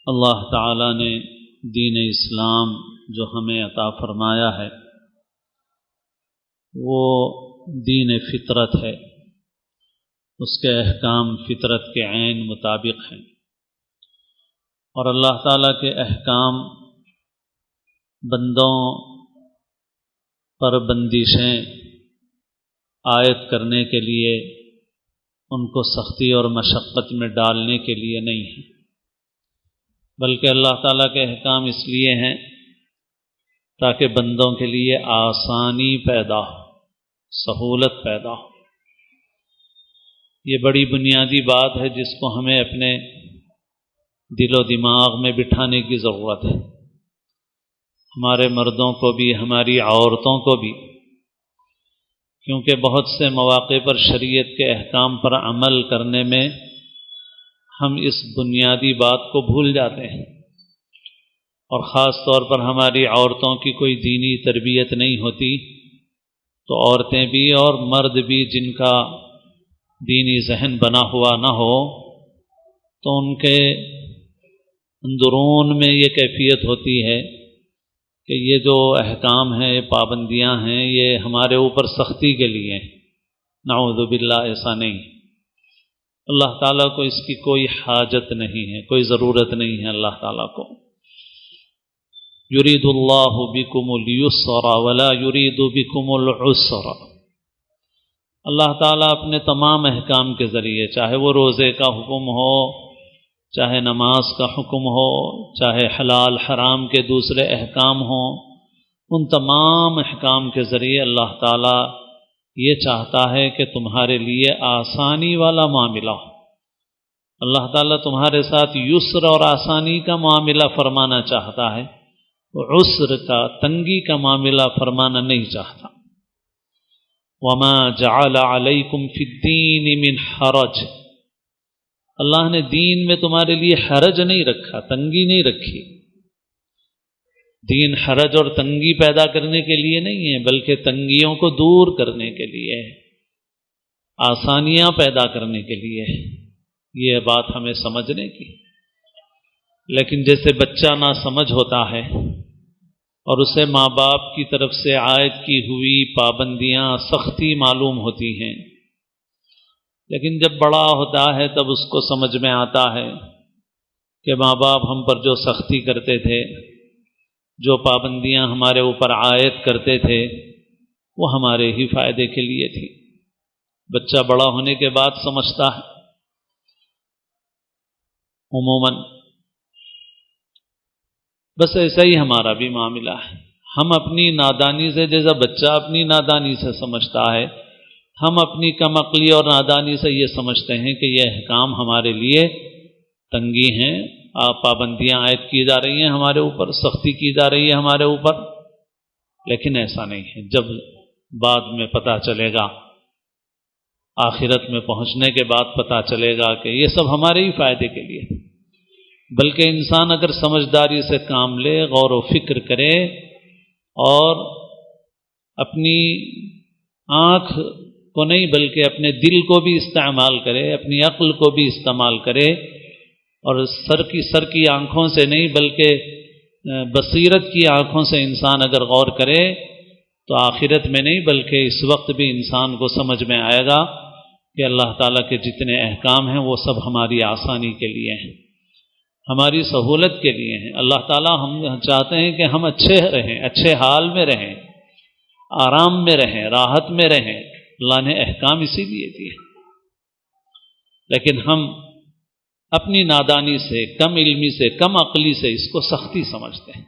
اللہ تعالیٰ نے دین اسلام جو ہمیں عطا فرمایا ہے وہ دین فطرت ہے، اس کے احکام فطرت کے عین مطابق ہیں، اور اللہ تعالیٰ کے احکام بندوں پر بندشیں عائد کرنے کے لیے، ان کو سختی اور مشقت میں ڈالنے کے لیے نہیں ہیں، بلکہ اللہ تعالیٰ کے احکام اس لیے ہیں تاکہ بندوں کے لیے آسانی پیدا ہو، سہولت پیدا ہو۔ یہ بڑی بنیادی بات ہے جس کو ہمیں اپنے دل و دماغ میں بٹھانے کی ضرورت ہے، ہمارے مردوں کو بھی، ہماری عورتوں کو بھی، کیونکہ بہت سے مواقع پر شریعت کے احکام پر عمل کرنے میں ہم اس بنیادی بات کو بھول جاتے ہیں، اور خاص طور پر ہماری عورتوں کی کوئی دینی تربیت نہیں ہوتی تو عورتیں بھی اور مرد بھی جن کا دینی ذہن بنا ہوا نہ ہو تو ان کے اندرون میں یہ کیفیت ہوتی ہے کہ یہ جو احکام ہیں، پابندیاں ہیں، یہ ہمارے اوپر سختی کے لیے ہیں۔ نعوذ باللہ، ایسا نہیں، اللہ تعالیٰ کو اس کی کوئی حاجت نہیں ہے، کوئی ضرورت نہیں ہے اللہ تعالیٰ کو۔ یرید اللہ بکم اليسر ولا یرید بکم العسر۔ اللہ تعالیٰ اپنے تمام احکام کے ذریعے، چاہے وہ روزے کا حکم ہو، چاہے نماز کا حکم ہو، چاہے حلال حرام کے دوسرے احکام ہوں، ان تمام احکام کے ذریعے اللہ تعالیٰ یہ چاہتا ہے کہ تمہارے لیے آسانی والا معاملہ ہو۔ اللہ تعالیٰ تمہارے ساتھ یسر اور آسانی کا معاملہ فرمانا چاہتا ہے، عسر کا، تنگی کا معاملہ فرمانا نہیں چاہتا۔ وما جعل علیکم فی الدین من حرج۔ اللہ نے دین میں تمہارے لیے حرج نہیں رکھا، تنگی نہیں رکھی۔ دین حرج اور تنگی پیدا کرنے کے لیے نہیں ہے، بلکہ تنگیوں کو دور کرنے کے لیے، آسانیاں پیدا کرنے کے لیے۔ یہ بات ہمیں سمجھنے کی۔ لیکن جیسے بچہ نہ سمجھ ہوتا ہے اور اسے ماں باپ کی طرف سے عائد کی ہوئی پابندیاں سختی معلوم ہوتی ہیں، لیکن جب بڑا ہوتا ہے تب اس کو سمجھ میں آتا ہے کہ ماں باپ ہم پر جو سختی کرتے تھے، جو پابندیاں ہمارے اوپر عائد کرتے تھے، وہ ہمارے ہی فائدے کے لیے تھی۔ بچہ بڑا ہونے کے بعد سمجھتا ہے۔ عموماً بس ایسا ہی ہمارا بھی معاملہ ہے، ہم اپنی نادانی سے، جیسا بچہ اپنی نادانی سے سمجھتا ہے، ہم اپنی کم عقلی اور نادانی سے یہ سمجھتے ہیں کہ یہ احکام ہمارے لیے تنگی ہیں، پابندیاں عائد کی جا رہی ہیں ہمارے اوپر، سختی کی جا رہی ہے ہمارے اوپر، لیکن ایسا نہیں ہے۔ جب بعد میں پتہ چلے گا، آخرت میں پہنچنے کے بعد پتہ چلے گا کہ یہ سب ہمارے ہی فائدے کے لیے، بلکہ انسان اگر سمجھداری سے کام لے، غور و فکر کرے اور اپنی آنکھ کو نہیں بلکہ اپنے دل کو بھی استعمال کرے، اپنی عقل کو بھی استعمال کرے، اور سر کی آنکھوں سے نہیں بلکہ بصیرت کی آنکھوں سے انسان اگر غور کرے تو آخرت میں نہیں بلکہ اس وقت بھی انسان کو سمجھ میں آئے گا کہ اللہ تعالیٰ کے جتنے احکام ہیں وہ سب ہماری آسانی کے لیے ہیں، ہماری سہولت کے لیے ہیں۔ اللہ تعالیٰ ہم چاہتے ہیں کہ ہم اچھے رہیں، اچھے حال میں رہیں، آرام میں رہیں، راحت میں رہیں۔ اللہ نے احکام اسی لیے دیے، لیکن ہم اپنی نادانی سے، کم علمی سے، کم عقلی سے اس کو سختی سمجھتے ہیں۔